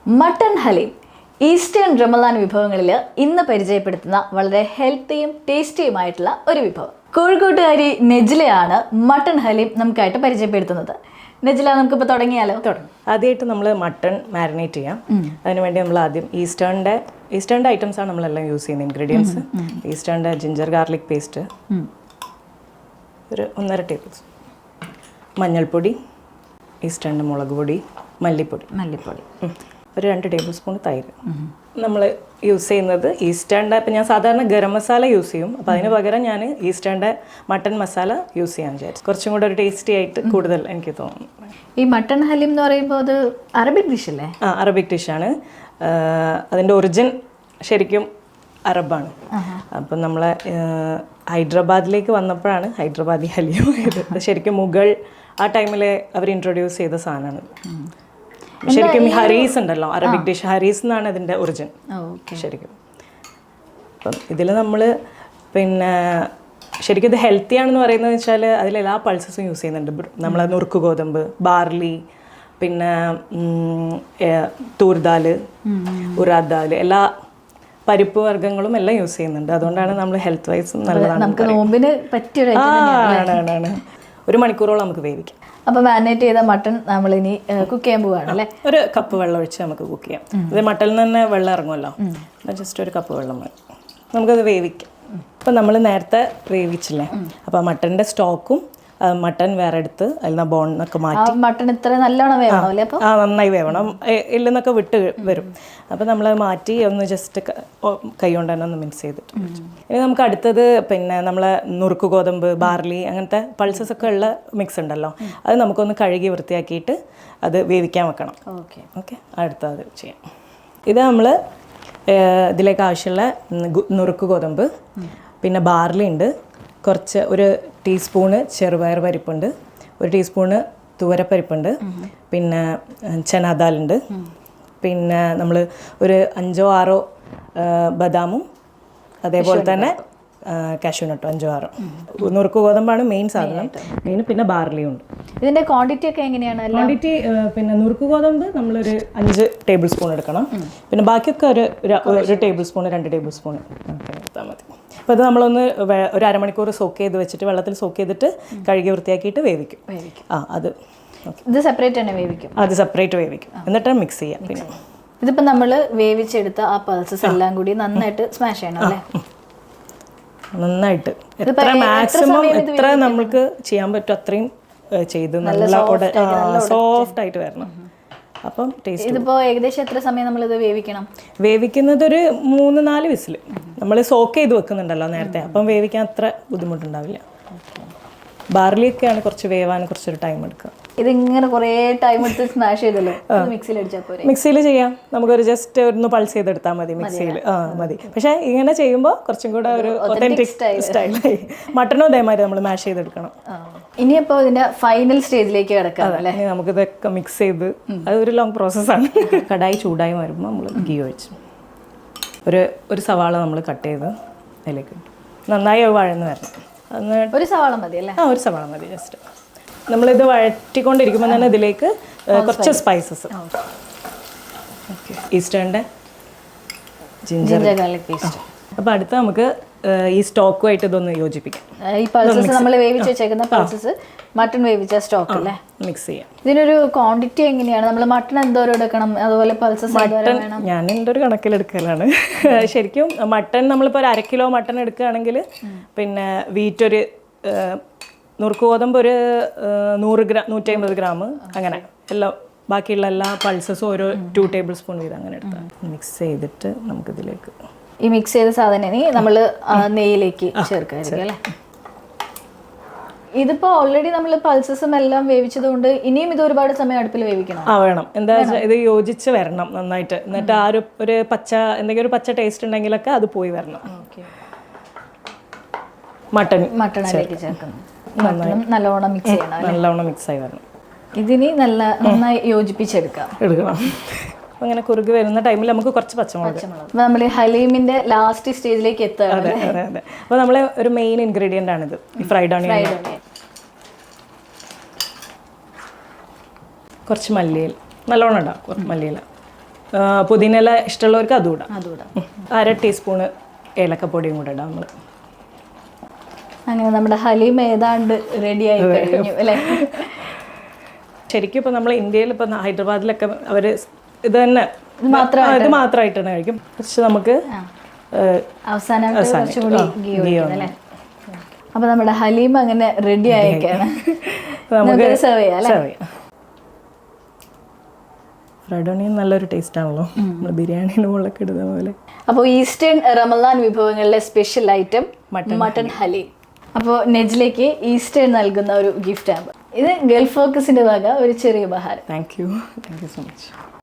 Mutton Haleem eastern Ramadan വിഭവങ്ങളിൽ ഇന്ന് പരിചയപ്പെടുത്തുന്ന വളരെ ഹെൽത്തിയും ടേസ്റ്റിയുമായിട്ടുള്ള ഒരു വിഭവം. കോഴിക്കോട്ടുകാരി നെജിലയാണ് മട്ടൺ ഹലീം നമുക്കായിട്ട് പരിചയപ്പെടുത്തുന്നത്. നെജില, നമുക്കിപ്പോൾ തുടങ്ങിയാലോ? ആദ്യമായിട്ട് നമ്മൾ മട്ടൺ മാരിനേറ്റ് ചെയ്യാം. അതിനുവേണ്ടി നമ്മൾ ആദ്യം ഈസ്റ്റേണിൻ്റെ ഐറ്റംസാണ് നമ്മളെല്ലാം യൂസ് ചെയ്യുന്നത്. ഇൻഗ്രീഡിയൻസ് ഈസ്റ്റേണിൻ്റെ ജിഞ്ചർ ഗാർലിക് പേസ്റ്റ് ഒരു 1.5 ടേബിൾ സ്പൂൺ, മഞ്ഞൾപ്പൊടി, ഈസ്റ്റേണിൻ്റെ മുളക് പൊടി, മല്ലിപ്പൊടി ഒരു 2 ടേബിൾ സ്പൂൺ തൈര്. നമ്മൾ യൂസ് ചെയ്യുന്നത് ഈസ്റ്റേണിൻ്റെ, ഇപ്പം ഞാൻ സാധാരണ ഗരം മസാല യൂസ് ചെയ്യും. അപ്പോൾ അതിന് പകരം ഞാൻ ഈസ്റ്റേണിൻ്റെ മട്ടൺ മസാല യൂസ് ചെയ്യാൻ വിചാരിച്ചു. കുറച്ചും കൂടെ ഒരു ടേസ്റ്റി ആയിട്ട് കൂടുതൽ എനിക്ക് തോന്നുന്നു. ഈ മട്ടൺ ഹലീം എന്ന് പറയുമ്പോൾ അത് അറബിക് ഡിഷ് അല്ലേ? അറബിക് ഡിഷാണ്. അതിൻ്റെ ഒറിജിൻ ശരിക്കും അറബാണ്. അപ്പം നമ്മളെ ഹൈദരാബാദിലേക്ക് വന്നപ്പോഴാണ് ഹൈദരാബാദി ഹലീം ആയത്. ശരിക്കും മുഗൾ ആ ടൈമിൽ അവർ ഇൻട്രൊഡ്യൂസ് ചെയ്ത സാധനമാണ്. ശരിക്കും ഹരീസ് ഉണ്ടല്ലോ, അറബിക് ഡിഷ് ഹരീസ് എന്നാണ് അതിൻ്റെ ഒറിജിൻ ശരിക്കും. അപ്പം ഇതിൽ നമ്മൾ പിന്നെ ശരിക്കും ഇത് ഹെൽത്തി ആണെന്ന് പറയുന്നത് വെച്ചാൽ അതിലെല്ലാ പൾസസും യൂസ് ചെയ്യുന്നുണ്ട്. നമ്മൾ നുറുക്ക് ഗോതമ്പ്, ബാർലി, പിന്നെ തൂർദാൽ, ഉറാദ് ദാൽ, എല്ലാ പരിപ്പ് വർഗ്ഗങ്ങളും എല്ലാം യൂസ് ചെയ്യുന്നുണ്ട്. അതുകൊണ്ടാണ് നമ്മൾ ഹെൽത്ത് വൈസും നല്ലതാണ്. നോമ്പിന് പറ്റിയൊരു ആണ്. 1 മണിക്കൂറോളം നമുക്ക് വേവിക്കാം. അപ്പോൾ മാരിനേറ്റ് ചെയ്ത മട്ടൺ നമ്മളിനി കുക്ക് ചെയ്യാൻ പോവുകയാണ് അല്ലേ? 1 കപ്പ് വെള്ളം ഒഴിച്ച് നമുക്ക് കുക്ക് ചെയ്യാം. ഇത് മട്ടണിൽ നിന്ന് തന്നെ വെള്ളം ഇറങ്ങുമല്ലോ, ജസ്റ്റ് 1 കപ്പ് വെള്ളം മതി. നമുക്കത് വേവിക്കാം. അപ്പം നമ്മൾ നേരത്തെ വേവിച്ചില്ലേ, അപ്പോൾ മട്ടൻ്റെ സ്റ്റോക്കും മട്ടൺ വേറെ എടുത്ത് അതിൽ ബോണൊക്കെ മാറ്റി. മട്ടൺ ഇത്ര നല്ലോണം വേവണം അല്ലേ? അപ്പോൾ നന്നായി വേവണം, എല്ലെന്നൊക്കെ വിട്ട് വരും. അപ്പോൾ നമ്മളത് മാറ്റി ഒന്ന് ജസ്റ്റ് കൈ കൊണ്ട് തന്നെ ഒന്ന് മിക്സ് ചെയ്തിട്ട്. ഇനി നമുക്ക് അടുത്തത് പിന്നെ നമ്മളെ നുറുക്ക് ഗോതമ്പ്, ബാർലി, അങ്ങനത്തെ പൾസസ് ഒക്കെ ഉള്ള മിക്സ് ഉണ്ടല്ലോ, അത് നമുക്കൊന്ന് കഴുകി വൃത്തിയാക്കിയിട്ട് അത് വേവിക്കാൻ വെക്കണം. ഓക്കെ, അടുത്തത് ചെയ്യാം. ഇത് നമ്മൾ ഇതിലേക്ക് ആവശ്യമുള്ള നുറുക്ക് ഗോതമ്പ്, പിന്നെ ബാർലി ഉണ്ട്, കുറച്ച് 1 ടീസ്പൂണ് ചെറുപയർ പരിപ്പുണ്ട്, 1 ടീസ്പൂണ് തുവരപ്പരിപ്പുണ്ട്, പിന്നെ ചനാദാലുണ്ട്, പിന്നെ നമ്മൾ ഒരു 5-6 ബദാമും അതേപോലെ തന്നെ കാഷ്യൂനട്ടോ 5-6. നുറുക്ക് ഗോതമ്പാണ് മെയിൻ സാധനം, പിന്നെ ബാർലിയും ഉണ്ട്. ഇതിൻ്റെ ക്വാണ്ടിറ്റി ഒക്കെ എങ്ങനെയാണ്? ക്വാണ്ടിറ്റി പിന്നെ നുറുക്ക് ഗോതമ്പ് നമ്മളൊരു 5 ടേബിൾ സ്പൂൺ എടുക്കണം. പിന്നെ ബാക്കിയൊക്കെ ഒരു ടേബിൾ സ്പൂൺ, 2 ടേബിൾ സ്പൂൺ എടുത്താൽ മതി. അപ്പോൾ അത് നമ്മളൊന്ന് ഒരു അരമണിക്കൂർ സോക്ക് ചെയ്ത് വെച്ചിട്ട്, വെള്ളത്തിൽ സോക്ക് ചെയ്തിട്ട് കഴുകി വൃത്തിയാക്കിയിട്ട് വേവിക്കും. അത് ഇത് സെപ്പറേറ്റ് തന്നെ വേവിക്കും? അത് സെപ്പറേറ്റ് വേവിക്കും, എന്നിട്ട് മിക്സ് ചെയ്യാം. പിന്നെ ഇതിപ്പോൾ നമ്മൾ വേവിച്ചെടുത്ത ആ പൾസസ് എല്ലാം കൂടി നന്നായിട്ട് സ്മാഷ് ചെയ്യണം അല്ലേ? നന്നായിട്ട് മാക്സിമം എത്ര നമുക്ക് ചെയ്യാൻ പറ്റും അത്രയും ചെയ്ത് നല്ല സോഫ്റ്റ് ആയിട്ട് വരണം. അപ്പം ടേസ്റ്റ്. ഇതിപ്പോൾ ഏകദേശം എത്ര സമയം നമ്മളിത് വേവിക്കണം? വേവിക്കുന്നത് ഒരു 3-4 വിസിൽ. നമ്മൾ സോക്ക് ചെയ്ത് വെക്കുന്നുണ്ടല്ലോ നേരത്തെ, അപ്പം വേവിക്കാൻ അത്ര ബുദ്ധിമുട്ടുണ്ടാവില്ല. ബാർലിയൊക്കെയാണ് കുറച്ച് വേവാൻ കുറച്ചൊരു ടൈം എടുക്കുക. ഇതിങ്ങനെ കുറേ ടൈം എടുത്ത് സ്മാഷ് ചെയ്തല്ലോ, മിക്സിയിൽ അടിച്ചാൽ പോരെ? മിക്സിയിൽ ചെയ്യാം, നമുക്കൊരു ജസ്റ്റ് ഒന്ന് പൾസ് ചെയ്തെടുത്താൽ മതി മിക്സിയിൽ. മതി. പക്ഷേ ഇങ്ങനെ ചെയ്യുമ്പോൾ കുറച്ചും കൂടെ ഒരു ഒത്തൻറ്റിക് സ്റ്റൈലായി. മട്ടനും അതേമാതിരി നമ്മൾ മാഷ് ചെയ്തെടുക്കണം. ഇനിയിപ്പോൾ ഇതിൻ്റെ ഫൈനൽ സ്റ്റേജിലേക്ക് കിടക്കാം അല്ലേ? നമുക്കിതൊക്കെ മിക്സ് ചെയ്ത്, അതൊരു ലോങ് പ്രോസസ്സാണ്. കടായി ചൂടായി വരുമ്പോൾ നമ്മൾ ഗീ ഒഴിച്ച് ഒരു സവാള നമ്മൾ കട്ട് ചെയ്ത് അതിലേക്ക് നന്നായി വഴന്ന് വരണം. ഒരു സവാള മതി അല്ലേ? ഒരു സവാള മതി. ജസ്റ്റ് നമ്മളിത് വഴറ്റിക്കൊണ്ടിരിക്കുമ്പോൾ തന്നെ ഇതിലേക്ക് കുറച്ച് സ്പൈസസ്, ഈസ്റ്റേണിൻ്റെ ജിഞ്ചർ ഗാർലിക് പേസ്റ്റ്. അപ്പോൾ അടുത്ത നമുക്ക് ഈ സ്റ്റോക്കുമായിട്ട് ഇതൊന്ന് യോജിപ്പിക്കാം. ഈ പൾസസ് നമ്മൾ വേവിച്ച് വെച്ചേക്കുന്ന പൾസസ് മട്ടൺ വേവിച്ച സ്റ്റോക്ക് അല്ലേ? മിക്സ് ചെയ്യാം. ഇതിനൊരു ക്വാണ്ടിറ്റി എങ്ങനെയാണ്? നമ്മൾ മട്ടൺ എന്തോരം എടുക്കണം, അതുപോലെ പൾസസ് മട്ടൺ ഞാൻ എൻ്റെ ഒരു കണക്കിലെടുക്കലാണ്. ശരിക്കും മട്ടൺ നമ്മളിപ്പോൾ ഒരു 1/2 കിലോ മട്ടൺ എടുക്കുകയാണെങ്കിൽ പിന്നെ വീറ്റ് ഒരു നുറുക്ക് ഗോതമ്പ് ഒരു 100 ഗ്രാം, 150 ഗ്രാം, അങ്ങനെ എല്ലാം ബാക്കിയുള്ള എല്ലാ പൾസസും ഒരു 2 ടേബിൾ സ്പൂൺ വീതം അങ്ങനെ എടുത്താൽ മിക്സ് ചെയ്തിട്ട് നമുക്കിതിലേക്ക് ഈ മിക്സ് ചെയ്ത സാധനം നമ്മൾ നെയ്യിലേക്ക് ചേർക്കായിരിക്കും അല്ലേ? ഇതിപ്പോൾ ഓൾറെഡി നമ്മൾ പൾസസും എല്ലാം വേവിച്ചത് കൊണ്ട് ഇനിയും ഇത് ഒരുപാട് സമയം അടുപ്പിൽ വേവിക്കണം. വേണം. എന്താ വെച്ചാൽ ഇത് യോജിച്ച് വരണം നന്നായിട്ട്. എന്നിട്ട് ആ ഒരു പച്ച എന്തെങ്കിലും ഒരു പച്ച ടേസ്റ്റ് ഉണ്ടെങ്കിലൊക്കെ അത് പോയി വരണം. മട്ടണിലേക്ക് ചേർക്കണം. നല്ലോണം മിക്സ് ചെയ്യണം. നല്ലോണം മിക്സ് ആയി വരണം. ഇതിന് നന്നായി യോജിപ്പിച്ചെടുക്കണം. അങ്ങനെ കുറുകി വരുന്ന ടൈമിൽ നമുക്ക് കുറച്ച് പച്ചമുളക്. നമ്മൾ ഹലീമിന്റെ ലാസ്റ്റ് സ്റ്റേജിലേക്ക് എത്തുകയാണ്. അതെ. അപ്പോൾ നമ്മളെ ഒരു മെയിൻ ഇൻഗ്രീഡിയൻ്റ് ആണിത്, ഈ ഫ്രൈഡ് ഓണിയൻ. കുറച്ച് മല്ലിയില, നല്ലോണം ഉണ്ടാവും കുറച്ച് മല്ലിയില. പുതിനയില ഇഷ്ടമുള്ളവർക്ക് അതും ഇടാം. അതുകൂടെ 1/2 ടീസ്പൂണ് ഏലക്കപ്പൊടിയും കൂടെ ഇടാം നമ്മൾ. അങ്ങനെ നമ്മുടെ ഹലീം ഏതാണ്ട് റെഡി ആയി കഴിഞ്ഞു അല്ലേ? ശരിക്കും ഇപ്പോൾ നമ്മൾ ഇന്ത്യയിൽ ഇപ്പോൾ ഹൈദരാബാദിലൊക്കെ അവർ ഇത് തന്നെ ഇത് മാത്രമായിട്ടാണ് കഴിക്കും. പക്ഷെ നമുക്ക് അവസാനമായിട്ട് കുറച്ചുകൂടി ഗീ ഒഴിക്കണം അല്ലേ? അപ്പൊ നമ്മുടെ ഹലീം അങ്ങനെ റെഡി ആയിക്കാണ്. നമുക്ക് സെർവ് ചെയ്യാം അല്ലേ? ഫ്രൈഡ് ഓണിയൻ നല്ലൊരു ടേസ്റ്റ് ആണല്ലോ, നമ്മൾ ബിരിയാണിയുടെ മുകളിലൊക്കെ ഇടുന്ന പോലെ. അപ്പോൾ ഈസ്റ്റേൺ റമദാൻ വിഭവങ്ങളിലെ സ്പെഷ്യൽ ഐറ്റം മട്ടൺ ഹലീം. അപ്പോൾ നെജിലേക്ക് ഈസ്റ്റേൺ നൽകുന്ന ഒരു ഗിഫ്റ്റ് ആമ്പ്. ഇത് ഗൾഫ് ഫോക്കസിന്റെ വക ഒരു ചെറിയ ഉപഹാരം. Thank you so much.